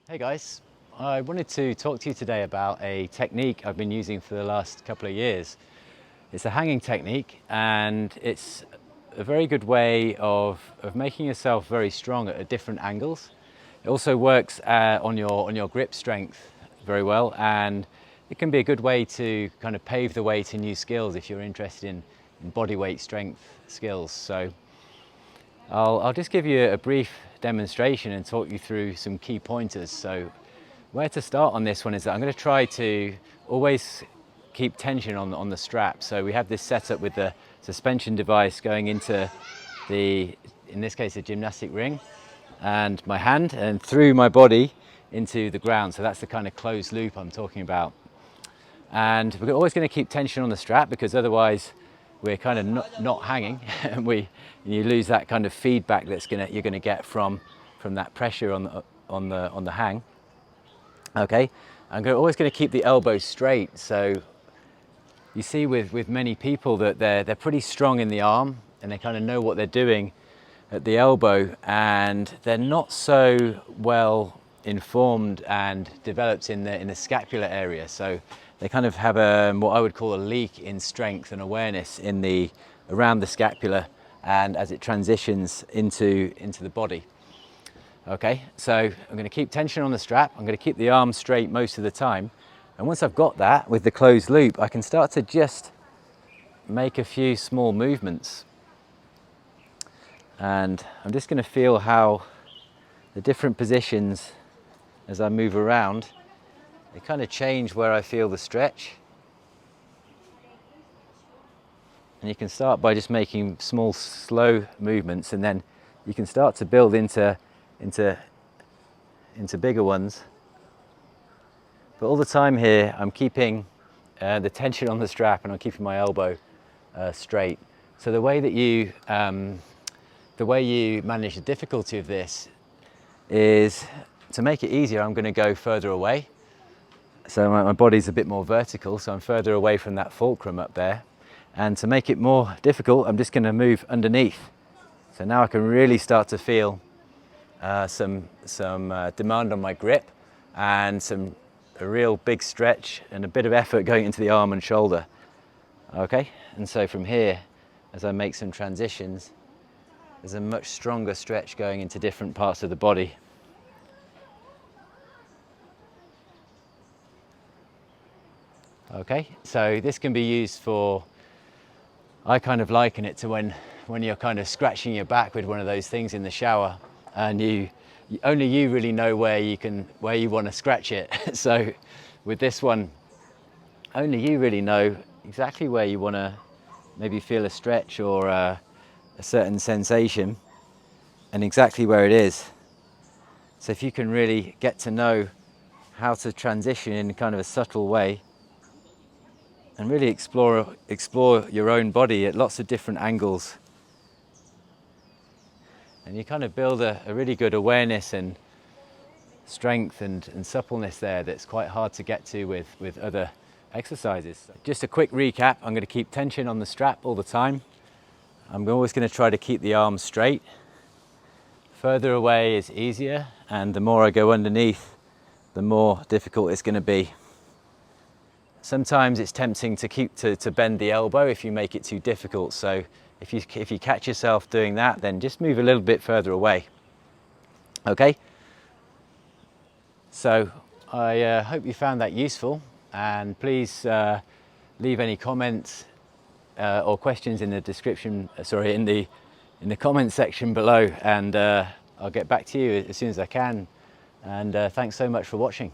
Hey guys, I wanted to talk to you today about a technique I've been using for the last couple of years. It's a hanging technique and it's a very good way of making yourself very strong at different angles. It also works on your grip strength very well, and it can be a good way to kind of pave the way to new skills if you're interested in body weight strength skills. So I'll just give you a brief demonstration and talk you through some key pointers. So where to start on this one is that I'm going to try to always keep tension on the strap. So we have this set up with the suspension device going into in this case, a gymnastic ring, and my hand and through my body into the ground. So that's the kind of closed loop I'm talking about. And we're always going to keep tension on the strap because otherwise we're kind of not hanging and you lose that kind of feedback you're going to get from that pressure on the hang. Okay, I'm always going to keep the elbow straight. So you see with many people that they're pretty strong in the arm and they kind of know what they're doing at the elbow, and they're not so well informed and developed in the scapular area. So they kind of have what I would call a leak in strength and awareness around the scapula and as it transitions into the body. Okay, so I'm going to keep tension on the strap. I'm going to keep the arm straight most of the time. And once I've got that with the closed loop, I can start to just make a few small movements. And I'm just going to feel how the different positions as I move around, they kind of change where I feel the stretch. And you can start by just making small, slow movements, and then you can start to build into bigger ones. But all the time here, I'm keeping the tension on the strap and I'm keeping my elbow straight. So the way you manage the difficulty of this is to make it easier. I'm going to go further away. So my body's a bit more vertical, so I'm further away from that fulcrum up there. And to make it more difficult, I'm just going to move underneath. So now I can really start to feel some demand on my grip and a real big stretch and a bit of effort going into the arm and shoulder. Okay, and so from here, as I make some transitions, there's a much stronger stretch going into different parts of the body. Okay, so this can be used for, I kind of liken it to when you're kind of scratching your back with one of those things in the shower, and only you really know where you want to scratch it. So with this one, only you really know exactly where you want to maybe feel a stretch or a certain sensation and exactly where it is. So if you can really get to know how to transition in kind of a subtle way and really explore your own body at lots of different angles, and you kind of build a really good awareness and strength and suppleness there that's quite hard to get to with other exercises. Just a quick recap: I'm going to keep tension on the strap all the time. I'm always going to try to keep the arm straight. Further away is easier, and the more I go underneath, the more difficult it's going to be. Sometimes it's tempting to bend the elbow if you make it too difficult. So if you catch yourself doing that, then just move a little bit further away. Okay. So I hope you found that useful, and please leave any comments or questions in the description. In the comment section below, and I'll get back to you as soon as I can. And thanks so much for watching.